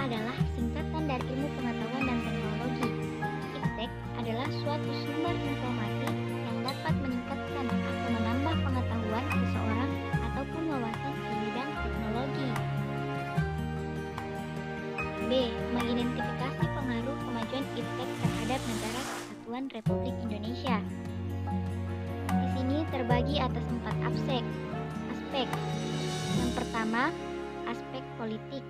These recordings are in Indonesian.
adalah singkatan dari ilmu pengetahuan dan teknologi. Iptek adalah suatu sumber informasi yang dapat meningkatkan atau menambah pengetahuan seseorang ataupun wawasan di bidang teknologi. B. Mengidentifikasi pengaruh kemajuan iptek terhadap Negara Kesatuan Republik Indonesia. Di sini terbagi atas 4 aspek. Yang pertama, aspek politik.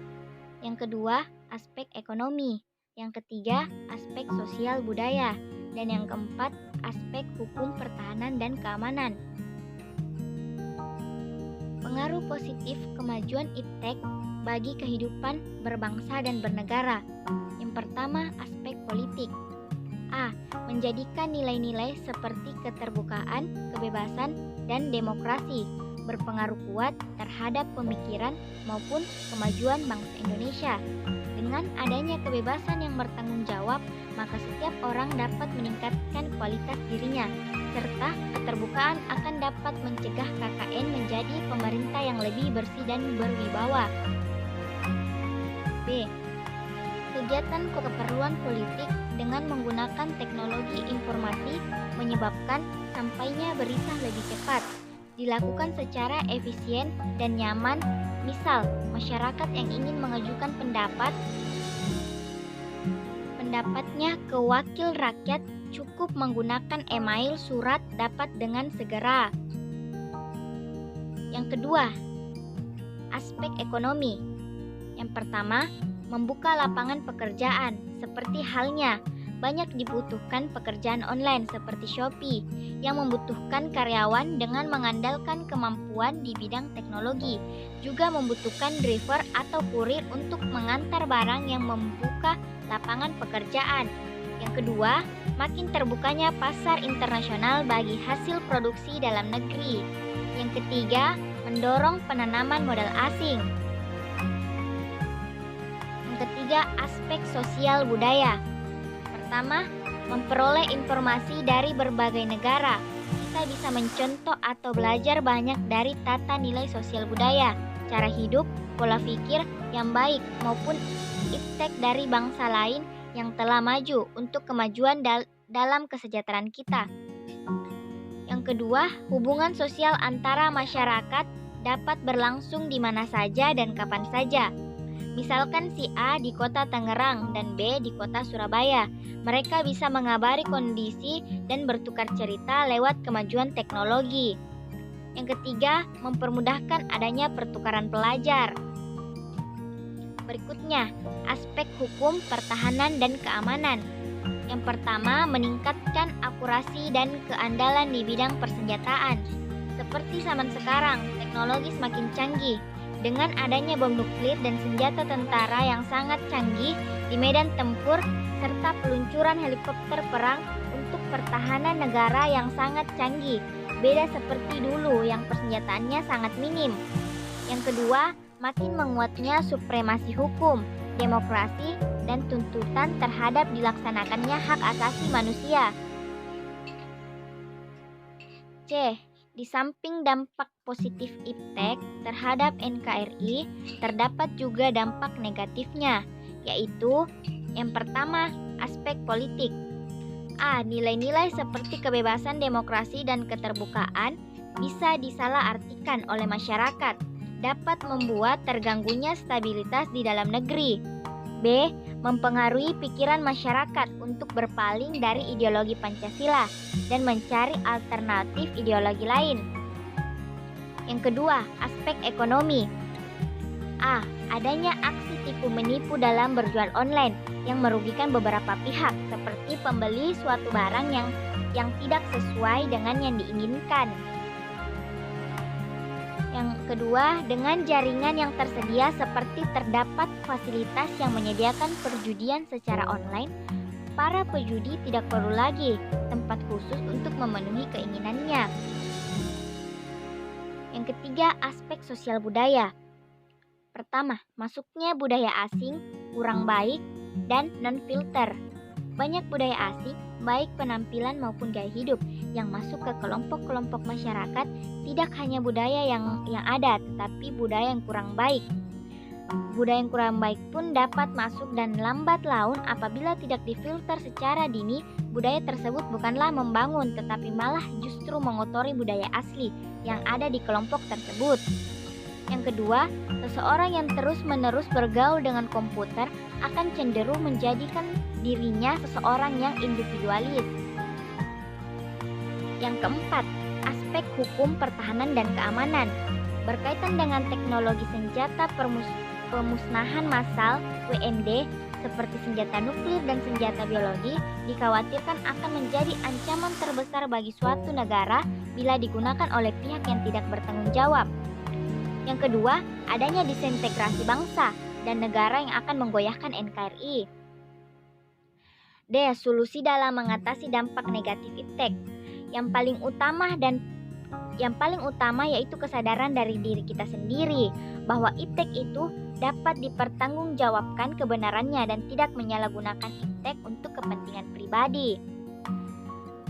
Yang kedua, aspek ekonomi. Yang ketiga, aspek sosial budaya. Dan yang keempat, aspek hukum pertahanan dan keamanan. Pengaruh positif kemajuan iptek bagi kehidupan berbangsa dan bernegara. Yang pertama, aspek politik. A. Menjadikan nilai-nilai seperti keterbukaan, kebebasan, dan demokrasi berpengaruh kuat terhadap pemikiran maupun kemajuan bangsa Indonesia. Dengan adanya kebebasan yang bertanggung jawab, maka setiap orang dapat meningkatkan kualitas dirinya, serta keterbukaan akan dapat mencegah KKN menjadi pemerintah yang lebih bersih dan berwibawa. B. Kegiatan keperluan politik dengan menggunakan teknologi informasi menyebabkan sampainya berita lebih cepat, dilakukan secara efisien dan nyaman. Misal, masyarakat yang ingin mengajukan pendapatnya ke wakil rakyat cukup menggunakan email, surat dapat dengan segera. Yang kedua, aspek ekonomi. Yang pertama, membuka lapangan pekerjaan, seperti halnya banyak dibutuhkan pekerjaan online seperti Shopee yang membutuhkan karyawan dengan mengandalkan kemampuan di bidang teknologi, juga membutuhkan driver atau kurir untuk mengantar barang yang membuka lapangan pekerjaan. Yang kedua, makin terbukanya pasar internasional bagi hasil produksi dalam negeri. Yang ketiga, mendorong penanaman modal asing. Yang ketiga, aspek sosial budaya. Pertama, memperoleh informasi dari berbagai negara. Kita bisa mencontoh atau belajar banyak dari tata nilai sosial budaya, cara hidup, pola pikir yang baik maupun iptek dari bangsa lain yang telah maju untuk kemajuan dalam kesejahteraan kita. Yang kedua, hubungan sosial antara masyarakat dapat berlangsung di mana saja dan kapan saja. Misalkan si A di kota Tangerang dan B di kota Surabaya. Mereka bisa mengabari kondisi dan bertukar cerita lewat kemajuan teknologi. Yang ketiga, mempermudahkan adanya pertukaran pelajar. Berikutnya, aspek hukum, pertahanan, dan keamanan. Yang pertama, meningkatkan akurasi dan keandalan di bidang persenjataan. Seperti zaman sekarang, teknologi semakin canggih. Dengan adanya bom nuklir dan senjata tentara yang sangat canggih di medan tempur, serta peluncuran helikopter perang untuk pertahanan negara yang sangat canggih, beda seperti dulu yang persenjataannya sangat minim. Yang kedua, makin menguatnya supremasi hukum, demokrasi, dan tuntutan terhadap dilaksanakannya hak asasi manusia. C. Di samping dampak positif iptek terhadap NKRI, terdapat juga dampak negatifnya, yaitu yang pertama, aspek politik. A. Nilai-nilai seperti kebebasan, demokrasi, dan keterbukaan bisa disalahartikan oleh masyarakat, dapat membuat terganggunya stabilitas di dalam negeri. B. Mempengaruhi pikiran masyarakat untuk berpaling dari ideologi Pancasila dan mencari alternatif ideologi lain. Yang kedua, aspek ekonomi. A. Adanya aksi tipu menipu dalam berjual online yang merugikan beberapa pihak, seperti pembeli suatu barang yang tidak sesuai dengan yang diinginkan. Yang kedua, dengan jaringan yang tersedia seperti terdapat fasilitas yang menyediakan perjudian secara online, para pejudi tidak perlu lagi tempat khusus untuk memenuhi keinginannya. Yang ketiga, aspek sosial budaya. Pertama, masuknya budaya asing, kurang baik, dan non-filter. Banyak budaya asing, baik penampilan maupun gaya hidup, yang masuk ke kelompok-kelompok masyarakat, tidak hanya budaya yang ada, tetapi budaya yang kurang baik. Budaya yang kurang baik pun dapat masuk dan lambat laun apabila tidak difilter secara dini, budaya tersebut bukanlah membangun tetapi malah justru mengotori budaya asli yang ada di kelompok tersebut. Yang kedua, seseorang yang terus-menerus bergaul dengan komputer akan cenderung menjadikan dirinya seseorang yang individualis. Yang keempat, aspek hukum pertahanan dan keamanan. Berkaitan dengan teknologi senjata pemusnahan massal (WMD) seperti senjata nuklir dan senjata biologi dikhawatirkan akan menjadi ancaman terbesar bagi suatu negara bila digunakan oleh pihak yang tidak bertanggung jawab. Yang kedua, adanya disintegrasi bangsa dan negara yang akan menggoyahkan NKRI. D. Solusi dalam mengatasi dampak negatif iptek. Yang paling utama yaitu kesadaran dari diri kita sendiri bahwa iptek itu dapat dipertanggungjawabkan kebenarannya dan tidak menyalahgunakan iptek untuk kepentingan pribadi.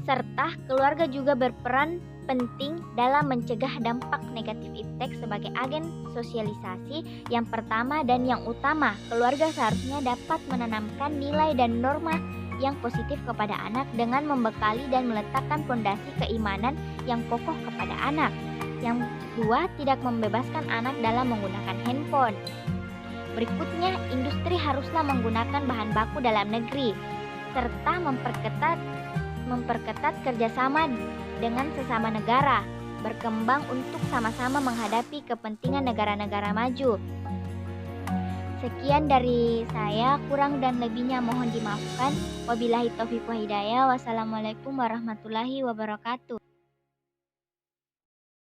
Serta keluarga juga berperan penting dalam mencegah dampak negatif iptek sebagai agen sosialisasi. Yang pertama dan yang utama, keluarga seharusnya dapat menanamkan nilai dan norma yang positif kepada anak dengan membekali dan meletakkan fondasi keimanan yang kokoh kepada anak. Yang kedua, tidak membebaskan anak dalam menggunakan handphone. Berikutnya, industri haruslah menggunakan bahan baku dalam negeri serta memperketat kerjasama dengan sesama negara, berkembang untuk sama-sama menghadapi kepentingan negara-negara maju. Sekian dari saya, kurang dan lebihnya mohon dimaafkan. Wabillahi taufiq wal hidayah. Wassalamualaikum warahmatullahi wabarakatuh.